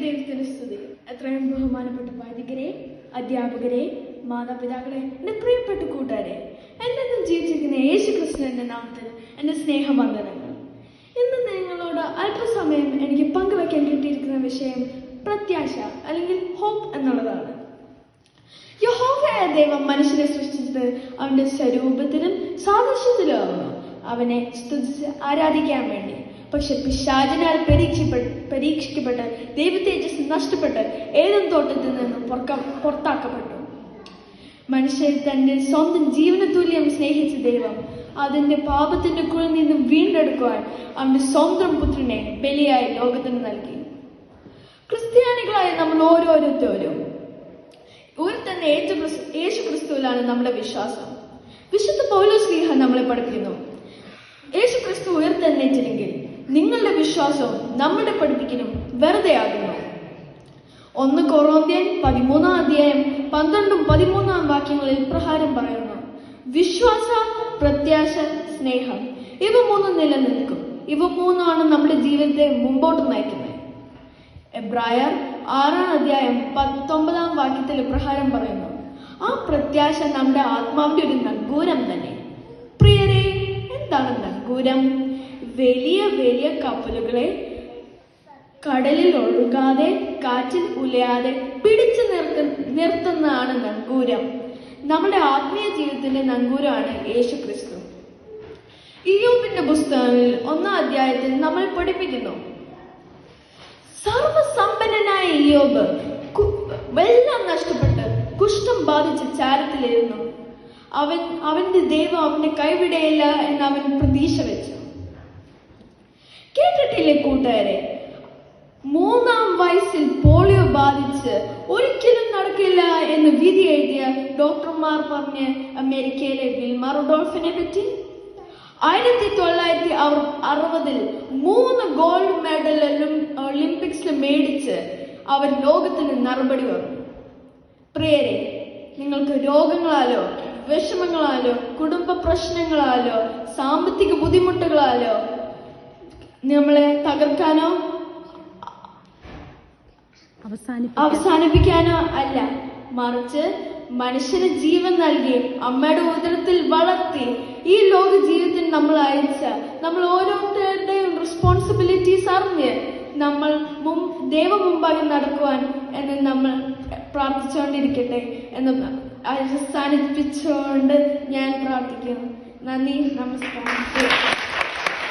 ദൈവത്തിന് സ്തുതി. എത്രയും ബഹുമാനപ്പെട്ട വൈദികരെ, അധ്യാപകരെ, മാതാപിതാക്കളെ, എൻ്റെ പ്രിയപ്പെട്ട കൂട്ടുകാരെ, എന്നെന്നും ജീവിച്ചിരിക്കുന്ന യേശു ക്രിസ്തുവിന്റെ നാമത്തിൽ എൻ്റെ സ്നേഹവന്ദനങ്ങൾ. ഇന്ന് നിങ്ങളോട് അല്പസമയം എനിക്ക് പങ്കുവയ്ക്കാൻ കിട്ടിയിരിക്കുന്ന വിഷയം പ്രത്യാശ അല്ലെങ്കിൽ ഹോപ്പ് എന്നുള്ളതാണ്. യഹോവയായ ദൈവം മനുഷ്യനെ സൃഷ്ടിച്ചത് അവന്റെ സ്വരൂപത്തിലും സാദൃശ്യത്തിലും ആവുന്നു, അവനെ സ്തുതിച്ച് ആരാധിക്കാൻ വേണ്ടി. പക്ഷെ പിശാചിനാൽ പരീക്ഷിക്കപ്പെട്ട് ദൈവതേജസ് നഷ്ടപ്പെട്ട് ഏദൻ തോട്ടത്തിൽ നിന്നും പുറത്താക്കപ്പെട്ടു. മനുഷ്യൻ തന്റെ സ്വന്തം ജീവന തുല്യം സ്നേഹിച്ച ദൈവം അതിന്റെ പാപത്തിന്റെ കുഴിൽ നിന്നും വീണ്ടെടുക്കുവാൻ അവന്റെ സ്വന്തം പുത്രനെ ബലിയായി ലോകത്തിന് നൽകി. ക്രിസ്ത്യാനികളായ നമ്മൾ ഓരോരുത്തരും ഉയർത്തന്നെ യേശു ക്രിസ്തുവിലാണ് നമ്മുടെ വിശ്വാസം. വിശുദ്ധ പൗലോസ്ലീഹ നമ്മളെ പഠിപ്പിക്കുന്നു, യേശു ക്രിസ്തു ഉയർത്തെഴുന്നേറ്റില്ലെങ്കിൽ നിങ്ങളുടെ വിശ്വാസവും നമ്മുടെ പഠിപ്പിക്കലും വെറുതെ ആകുന്നു. 1 കൊറിന്ത്യർ 13-13 വാക്യങ്ങളിൽ പ്രകാരം പറയുന്നു, വിശ്വാസ, പ്രത്യാശ, സ്നേഹം ഇവ മൂന്നും നിലനിൽക്കും. ഇവ മൂന്നാണ് നമ്മുടെ ജീവിതത്തെ മുമ്പോട്ട് നയിക്കുന്നത്. എബ്രായർ 6-19 വാക്യത്തിൽ പ്രകാരം പറയുന്നു, ആ പ്രത്യാശ നമ്മുടെ ആത്മാവിന്റെ ഒരു നങ്കൂരം തന്നെ. പ്രിയരെ, എന്താണ് നങ്കൂരം? വലിയ വലിയ കപ്പലുകളെ കടലിൽ ഒഴുകാതെ കാറ്റിൽ ഉലയാതെ പിടിച്ചു നിർത്തുന്നതാണ് നങ്കൂരം. നമ്മുടെ ആത്മീയ ജീവിതത്തിന്റെ നങ്കൂരമാണ് യേശു ക്രിസ്തു. ഇയ്യോബിന്റെ പുസ്തകത്തിൽ 1-ാം അധ്യായത്തിൽ നമ്മൾ പഠിപ്പിക്കുന്നു, സർവസമ്പന്നനായ ഇയ്യോബ് എല്ലാം നഷ്ടപ്പെട്ട് കുഷ്ഠം ബാധിച്ച് ചാരത്തിലിരുന്നു. അവന്റെ ദൈവം അവനെ കൈവിടയില്ല എന്ന് അവൻ പ്രതീക്ഷ വെച്ചു. കേട്ടിട്ടില്ലേ കൂട്ടുകാരെ, 3-ാം വയസ്സിൽ പോളിയോ ബാധിച്ച് ഒരിക്കലും നടക്കില്ല എന്ന് വിധി എഴുതിയ ഡോക്ടർമാർ പറഞ്ഞ് അമേരിക്കയിലെ വിൽമ റുഡോൾഫിനെ പറ്റി? 1960-ൽ 3 ഗോൾഡ് മെഡൽ ഒളിമ്പിക്സിൽ മേടിച്ച് അവർ ലോകത്തിന് മറുപടി പറഞ്ഞു. പ്രിയരെ, നിങ്ങൾക്ക് രോഗങ്ങളാലോ വിഷമങ്ങളാലോ കുടുംബ പ്രശ്നങ്ങളാലോ സാമ്പത്തിക ബുദ്ധിമുട്ടുകളാലോ നമ്മളെ തകർക്കാനോ അവസാനിപ്പിക്കാനോ അല്ല, മറിച്ച് മനുഷ്യന് ജീവൻ നൽകി അമ്മയുടെ ഉദരത്തിൽ വളർത്തി ഈ ലോക ജീവിതത്തിൽ നമ്മൾ അയച്ച നമ്മൾ ഓരോരുത്തരുടെയും റെസ്പോൺസിബിലിറ്റീസ് അറിഞ്ഞ് നമ്മൾ ദൈവ മുമ്പാകെ നടക്കുവാൻ എന്ന് നമ്മൾ പ്രാർത്ഥിച്ചുകൊണ്ടിരിക്കട്ടെ എന്ന് അവസാനിപ്പിച്ചുകൊണ്ട് ഞാൻ പ്രാർത്ഥിക്കുന്നു. നന്ദി, നമസ്കാരം.